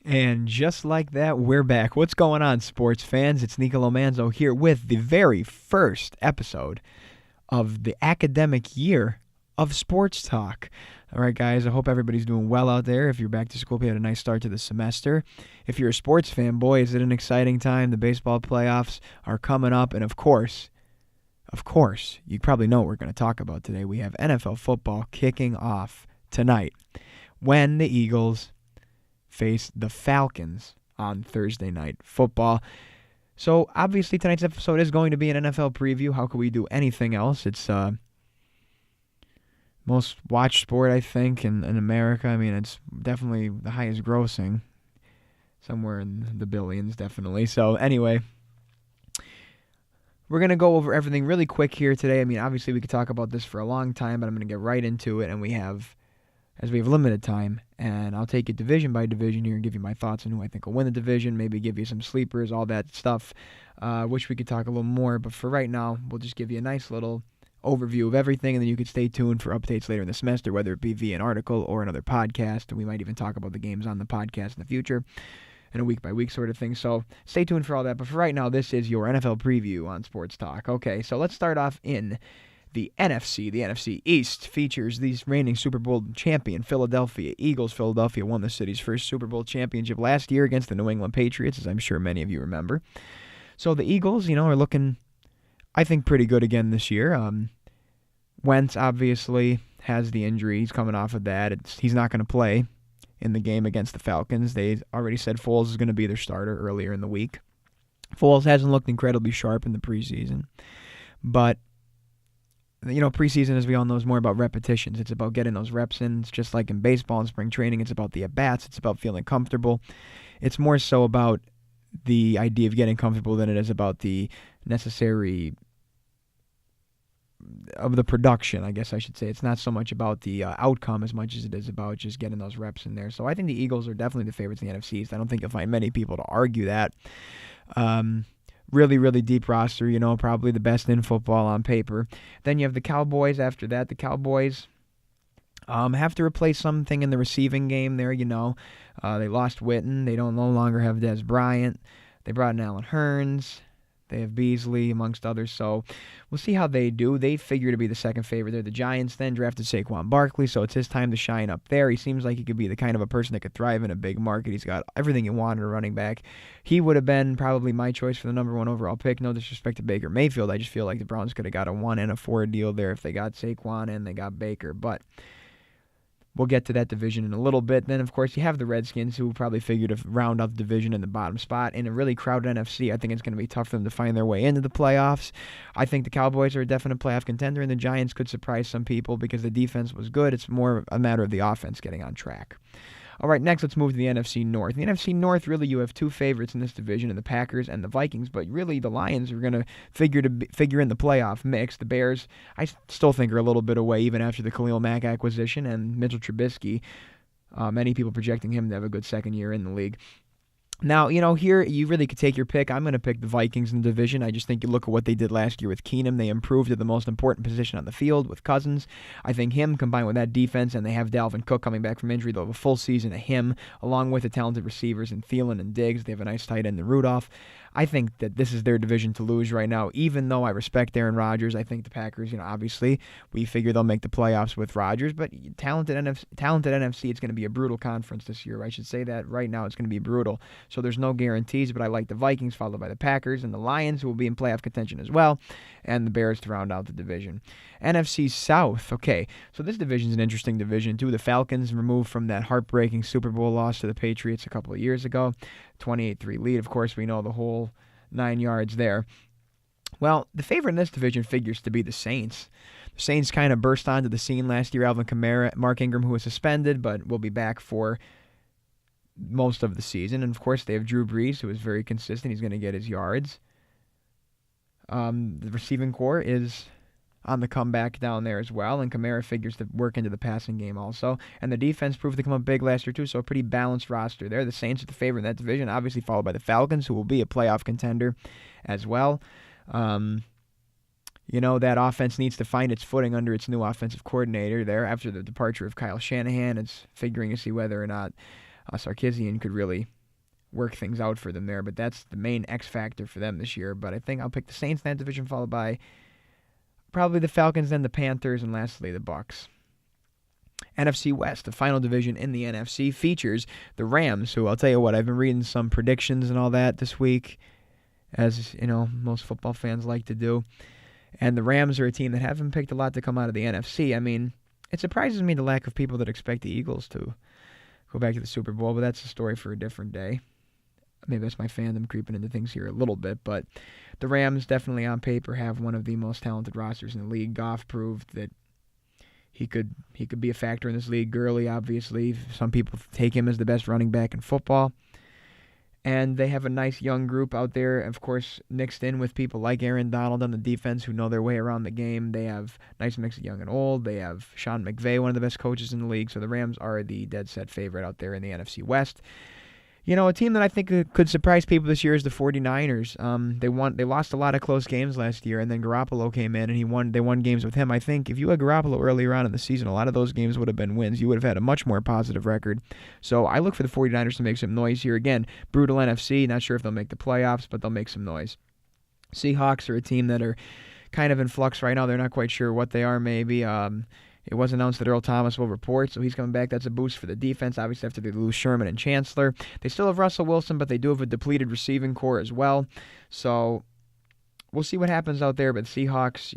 And just like that, we're back. What's going on, sports fans? It's Niccolo Manzo here with the very first episode of the academic year of Sports Talk. All right, guys, I hope everybody's doing well out there. If you're back to school, you had a nice start to the semester. If you're a sports fan, boy, is it an exciting time. The baseball playoffs are coming up, and of course, you probably know what we're going to talk about today. We have NFL football kicking off tonight when the Eagles face the Falcons on Thursday Night Football. So obviously tonight's episode is going to be an NFL preview. How could we do anything else? It's most watched sport, I think, in America. I mean, it's definitely the highest grossing, somewhere in the billions, definitely. So anyway, we're going to go over everything really quick here today. I mean, obviously we could talk about this for a long time, but I'm going to get right into it, and we have limited time, and I'll take it division by division here and give you my thoughts on who I think will win the division, maybe give you some sleepers, all that stuff. Wish we could talk a little more, but for right now, we'll just give you a nice little overview of everything, and then you could stay tuned for updates later in the semester, whether it be via an article or another podcast, and we might even talk about the games on the podcast in the future, and a week-by-week sort of thing. So stay tuned for all that, but for right now, this is your NFL preview on Sports Talk. Okay, so let's start off in the NFC. The NFC East features the reigning Super Bowl champion Philadelphia Eagles. Philadelphia won the city's first Super Bowl championship last year against the New England Patriots, as I'm sure many of you remember. So the Eagles, are looking, I think, pretty good again this year. Wentz obviously has the injury. He's coming off of that. He's not going to play in the game against the Falcons. They already said Foles is going to be their starter earlier in the week. Foles hasn't looked incredibly sharp in the preseason, but preseason, as we all know, is more about repetitions. It's about getting those reps in. It's just like in baseball and spring training. It's about the at-bats. It's about feeling comfortable. It's more so about the idea of getting comfortable than it is about the necessary of the production, I guess I should say. It's not so much about the outcome as much as it is about just getting those reps in there. So I think the Eagles are definitely the favorites in the NFC East. I don't think you'll find many people to argue that. Really, really deep roster, probably the best in football on paper. Then you have the Cowboys after that. The Cowboys have to replace something in the receiving game there, They lost Witten. They no longer have Dez Bryant. They brought in Allen Hurns. They have Beasley, amongst others. So we'll see how they do. They figure to be the second favorite there. The Giants then drafted Saquon Barkley, so it's his time to shine up there. He seems like he could be the kind of a person that could thrive in a big market. He's got everything you want in a running back. He would have been probably my choice for the number one overall pick. No disrespect to Baker Mayfield. I just feel like the Browns could have got a 1 and a 4 deal there if they got Saquon and they got Baker. But we'll get to that division in a little bit. Then, of course, you have the Redskins, who probably figure to round out the division in the bottom spot. In a really crowded NFC, I think it's going to be tough for them to find their way into the playoffs. I think the Cowboys are a definite playoff contender, and the Giants could surprise some people because the defense was good. It's more a matter of the offense getting on track. All right, next let's move to the NFC North. In the NFC North, really, you have two favorites in this division, the Packers and the Vikings, but really the Lions are going to figure in the playoff mix. The Bears, I still think, are a little bit away, even after the Khalil Mack acquisition, and Mitchell Trubisky, many people projecting him to have a good second year in the league. Now, here you really could take your pick. I'm going to pick the Vikings in the division. I just think you look at what they did last year with Keenum. They improved to the most important position on the field with Cousins. I think him combined with that defense, and they have Dalvin Cook coming back from injury. They'll have a full season of him, along with the talented receivers in Thielen and Diggs. They have a nice tight end in Rudolph. I think that this is their division to lose right now, even though I respect Aaron Rodgers. I think the Packers, obviously, we figure they'll make the playoffs with Rodgers, but talented NFC, it's going to be a brutal conference this year. I should say that right now it's going to be brutal. So there's no guarantees, but I like the Vikings, followed by the Packers, and the Lions, who will be in playoff contention as well, and the Bears to round out the division. NFC South, okay, so this division is an interesting division, too. The Falcons removed from that heartbreaking Super Bowl loss to the Patriots a couple of years ago, 28-3 lead. Of course, we know the whole 9 yards there. Well, the favorite in this division figures to be the Saints. The Saints kind of burst onto the scene last year. Alvin Kamara, Mark Ingram, who was suspended, but will be back for most of the season. And, of course, they have Drew Brees, who is very consistent. He's going to get his yards. The receiving core is on the comeback down there as well, and Kamara figures to work into the passing game also. And the defense proved to come up big last year, too, so a pretty balanced roster there. The Saints are the favorite in that division, obviously followed by the Falcons, who will be a playoff contender as well. That offense needs to find its footing under its new offensive coordinator there after the departure of Kyle Shanahan. It's figuring to see whether or not Sarkisian could really work things out for them there. But that's the main X factor for them this year. But I think I'll pick the Saints in that division, followed by probably the Falcons, then the Panthers, and lastly the Bucs. NFC West, the final division in the NFC, features the Rams, who I'll tell you what, I've been reading some predictions and all that this week, as most football fans like to do. And the Rams are a team that haven't picked a lot to come out of the NFC. I mean, it surprises me the lack of people that expect the Eagles to go back to the Super Bowl, but that's a story for a different day. Maybe that's my fandom creeping into things here a little bit, but the Rams definitely on paper have one of the most talented rosters in the league. Goff proved that he could be a factor in this league. Gurley, obviously, some people take him as the best running back in football. And they have a nice young group out there, of course, mixed in with people like Aaron Donald on the defense who know their way around the game. They have a nice mix of young and old. They have Sean McVay, one of the best coaches in the league. So the Rams are the dead set favorite out there in the NFC West. A team that I think could surprise people this year is the 49ers. They lost a lot of close games last year, and then Garoppolo came in, and they won games with him. I think if you had Garoppolo earlier on in the season, a lot of those games would have been wins. You would have had a much more positive record. So I look for the 49ers to make some noise here. Again, brutal NFC, not sure if they'll make the playoffs, but they'll make some noise. Seahawks are a team that are kind of in flux right now. They're not quite sure what they are, maybe. It was announced that Earl Thomas will report, so he's coming back. That's a boost for the defense. Obviously, after they lose Sherman and Chancellor. They still have Russell Wilson, but they do have a depleted receiving core as well. So we'll see what happens out there. But Seahawks,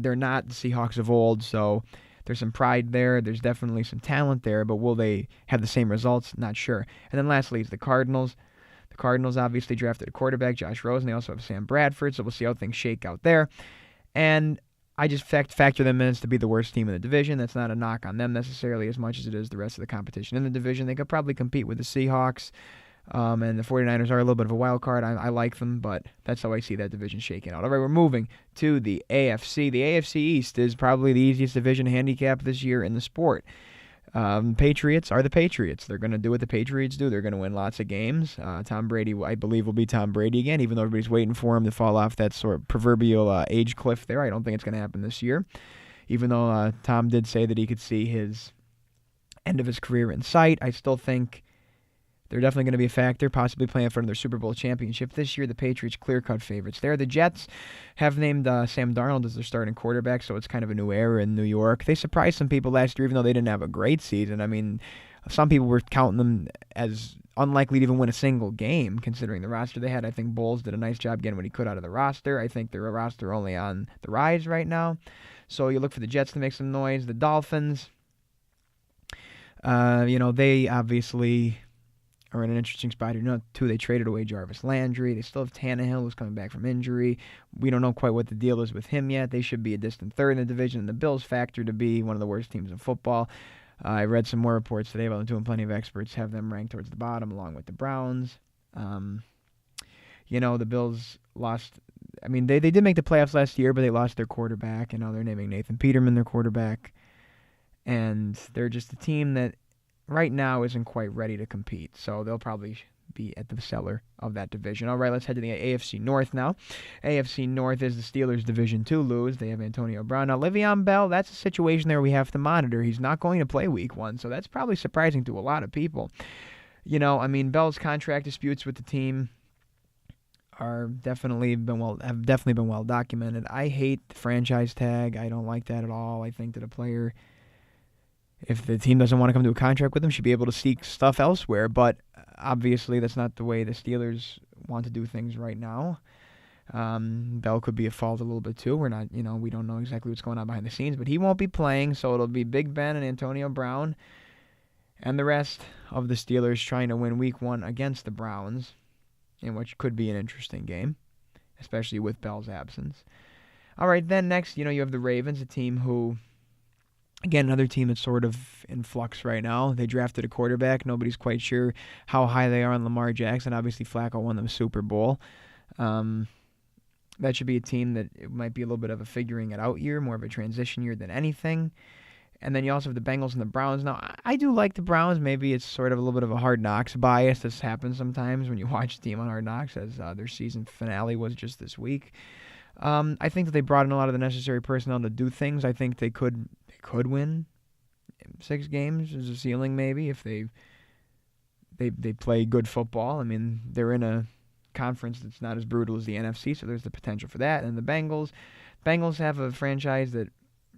they're not the Seahawks of old, so there's some pride there. There's definitely some talent there, but will they have the same results? Not sure. And then lastly is the Cardinals. The Cardinals obviously drafted a quarterback, Josh Rosen. They also have Sam Bradford, so we'll see how things shake out there. And I just factor them in as to be the worst team in the division. That's not a knock on them necessarily as much as it is the rest of the competition in the division. They could probably compete with the Seahawks, and the 49ers are a little bit of a wild card. I like them, but that's how I see that division shaking out. All right, we're moving to the AFC. The AFC East is probably the easiest division to handicap this year in the sport. Patriots are the Patriots. They're going to do what the Patriots do. They're going to win lots of games. Tom Brady, I believe, will be Tom Brady again, even though everybody's waiting for him to fall off that sort of proverbial age cliff there. I don't think it's going to happen this year, even though Tom did say that he could see his end of his career in sight. I still think they're definitely going to be a factor, possibly playing for their Super Bowl championship this year. The Patriots clear-cut favorites there. The Jets have named Sam Darnold as their starting quarterback, so it's kind of a new era in New York. They surprised some people last year, even though they didn't have a great season. I mean, some people were counting them as unlikely to even win a single game, considering the roster they had. I think Bowles did a nice job getting what he could out of the roster. I think their roster only on the rise right now. So you look for the Jets to make some noise. The Dolphins, they obviously are in an interesting spot here. Too, they traded away Jarvis Landry. They still have Tannehill, who's coming back from injury. We don't know quite what the deal is with him yet. They should be a distant third in the division, and the Bills factor to be one of the worst teams in football. I read some more reports today about them, and plenty of experts have them ranked towards the bottom, along with the Browns. The Bills lost. I mean, they did make the playoffs last year, but they lost their quarterback, and now they're naming Nathan Peterman their quarterback. And they're just a team that right now isn't quite ready to compete, so they'll probably be at the cellar of that division. All right, let's head to the AFC North now. AFC North is the Steelers' division to lose. They have Antonio Brown. Now, Le'Veon Bell, that's a situation there we have to monitor. He's not going to play week 1, so that's probably surprising to a lot of people. Bell's contract disputes with the team have definitely been well documented. I hate the franchise tag. I don't like that at all. I think that a player, if the team doesn't want to come to a contract with him, should be able to seek stuff elsewhere. But obviously, that's not the way the Steelers want to do things right now. Bell could be at fault a little bit too. We don't know exactly what's going on behind the scenes, but he won't be playing, so it'll be Big Ben and Antonio Brown and the rest of the Steelers trying to win week 1 against the Browns, in which could be an interesting game, especially with Bell's absence. All right, then next, you have the Ravens, a team who, again, another team that's sort of in flux right now. They drafted a quarterback. Nobody's quite sure how high they are on Lamar Jackson. Obviously, Flacco won them Super Bowl. That should be a team that it might be a little bit of a figuring it out year, more of a transition year than anything. And then you also have the Bengals and the Browns. Now, I do like the Browns. Maybe it's sort of a little bit of a Hard Knocks bias. This happens sometimes when you watch a team on Hard Knocks, as their season finale was just this week. I think that they brought in a lot of the necessary personnel to do things. I think they could win 6 games as a ceiling, maybe, if they They play good football. I mean, they're in a conference that's not as brutal as the NFC, so there's the potential for that. And the Bengals have a franchise that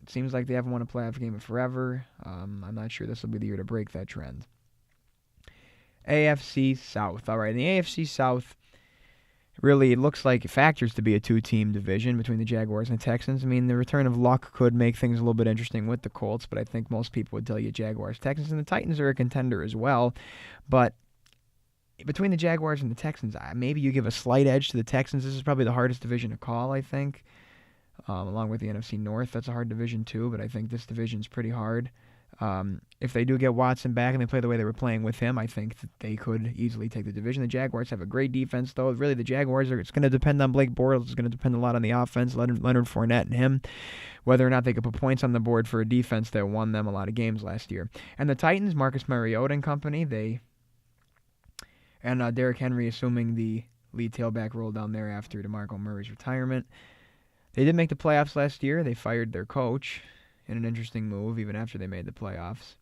seems like they haven't won a playoff game in forever. I'm not sure this will be the year to break that trend. AFC South. All right, in the AFC South, really, it looks like it factors to be a two-team division between the Jaguars and the Texans. I mean, the return of Luck could make things a little bit interesting with the Colts, but I think most people would tell you Jaguars, Texans, and the Titans are a contender as well. But between the Jaguars and the Texans, maybe you give a slight edge to the Texans. This is probably the hardest division to call, I think, along with the NFC North. That's a hard division too, but I think this division's pretty hard. If they do get Watson back and they play the way they were playing with him, I think that they could easily take the division. The Jaguars have a great defense, though. Really, the Jaguars it's going to depend on Blake Bortles. It's going to depend a lot on the offense, Leonard Fournette and him, whether or not they could put points on the board for a defense that won them a lot of games last year. And the Titans, Marcus Mariota and company, and Derrick Henry assuming the lead tailback role down there after DeMarco Murray's retirement. They did make the playoffs last year. They fired their coach in an interesting move, even after they made the playoffs.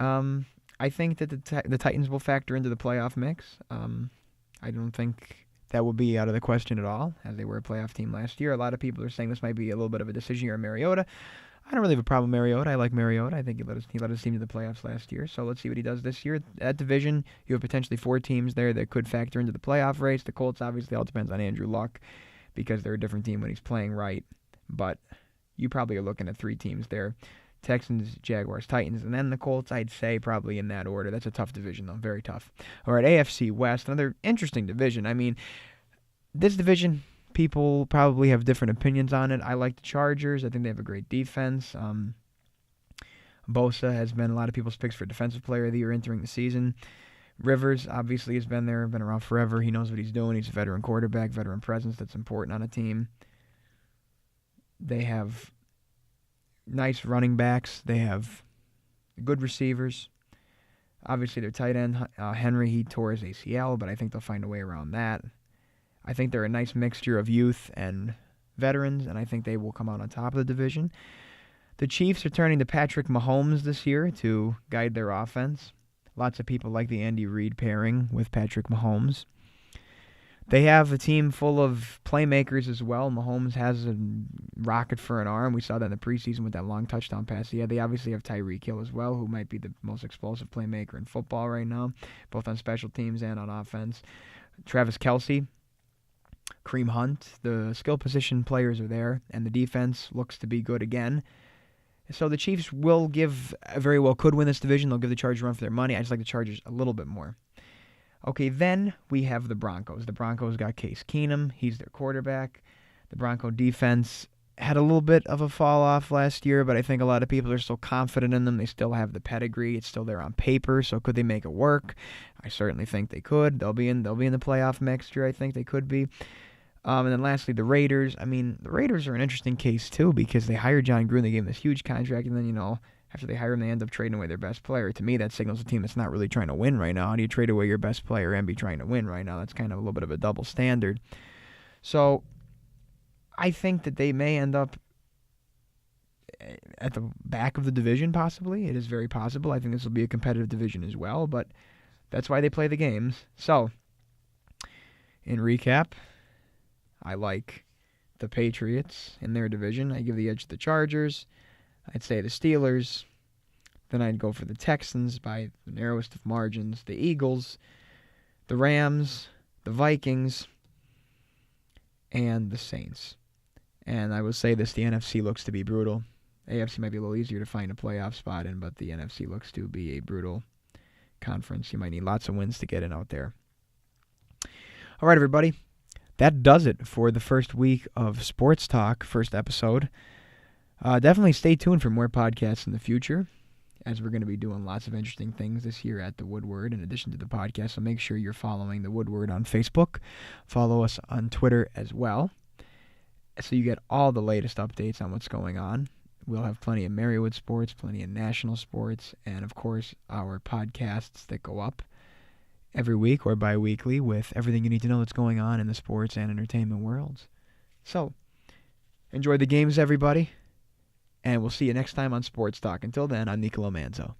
I think that the Titans will factor into the playoff mix. I don't think that will be out of the question at all, as they were a playoff team last year. A lot of people are saying this might be a little bit of a decision year on Mariota. I don't really have a problem with Mariota. I like Mariota. I think he led his team to the playoffs last year. So let's see what he does this year. That division, you have potentially 4 teams there that could factor into the playoff race. The Colts, obviously, all depends on Andrew Luck because they're a different team when he's playing right. But you probably are looking at 3 teams there. Texans, Jaguars, Titans, and then the Colts, I'd say probably in that order. That's a tough division, though. Very tough. All right, AFC West, another interesting division. I mean, this division, people probably have different opinions on it. I like the Chargers. I think they have a great defense. Bosa has been a lot of people's picks for Defensive Player of the Year entering the season. Rivers, obviously, has been there, been around forever. He knows what he's doing. He's a veteran quarterback, veteran presence that's important on a team. They have nice running backs. They have good receivers. Obviously, their tight end, Henry, he tore his ACL, but I think they'll find a way around that. I think they're a nice mixture of youth and veterans, and I think they will come out on top of the division. The Chiefs are turning to Patrick Mahomes this year to guide their offense. Lots of people like the Andy Reid pairing with Patrick Mahomes. They have a team full of playmakers as well. Mahomes has a rocket for an arm. We saw that in the preseason with that long touchdown pass. Yeah, they obviously have Tyreek Hill as well, who might be the most explosive playmaker in football right now, both on special teams and on offense. Travis Kelce, Kareem Hunt, the skill position players are there, and the defense looks to be good again. So the Chiefs very well could win this division. They'll give the Chargers a run for their money. I just like the Chargers a little bit more. Okay, then we have the Broncos. The Broncos got Case Keenum. He's their quarterback. The Bronco defense had a little bit of a fall off last year, but I think a lot of people are still confident in them. They still have the pedigree. It's still there on paper. So could they make it work? I certainly think they could. They'll be in the playoff next year. I think they could be. And then lastly, the Raiders. I mean, the Raiders are an interesting case too because they hired John Gruden. They gave him this huge contract, and then after they hire him, they end up trading away their best player. To me, that signals a team that's not really trying to win right now. How do you trade away your best player and be trying to win right now? That's kind of a little bit of a double standard. So I think that they may end up at the back of the division, possibly. It is very possible. I think this will be a competitive division as well, but that's why they play the games. So, in recap, I like the Patriots in their division. I give the edge to the Chargers. I'd say the Steelers. Then I'd go for the Texans by the narrowest of margins. The Eagles, the Rams, the Vikings, and the Saints. And I would say this, the NFC looks to be brutal. AFC might be a little easier to find a playoff spot in, but the NFC looks to be a brutal conference. You might need lots of wins to get in out there. All right, everybody. That does it for the first week of Sports Talk, first episode. Definitely stay tuned for more podcasts in the future, as we're going to be doing lots of interesting things this year at the Woodward in addition to the podcast. So make sure you're following the Woodward on Facebook. Follow us on Twitter as well, so you get all the latest updates on what's going on. We'll have plenty of Marywood sports, plenty of national sports, and of course our podcasts that go up every week or bi-weekly with everything you need to know that's going on in the sports and entertainment worlds. So enjoy the games, everybody. And we'll see you next time on Sports Talk. Until then, I'm Nicolo Manzo.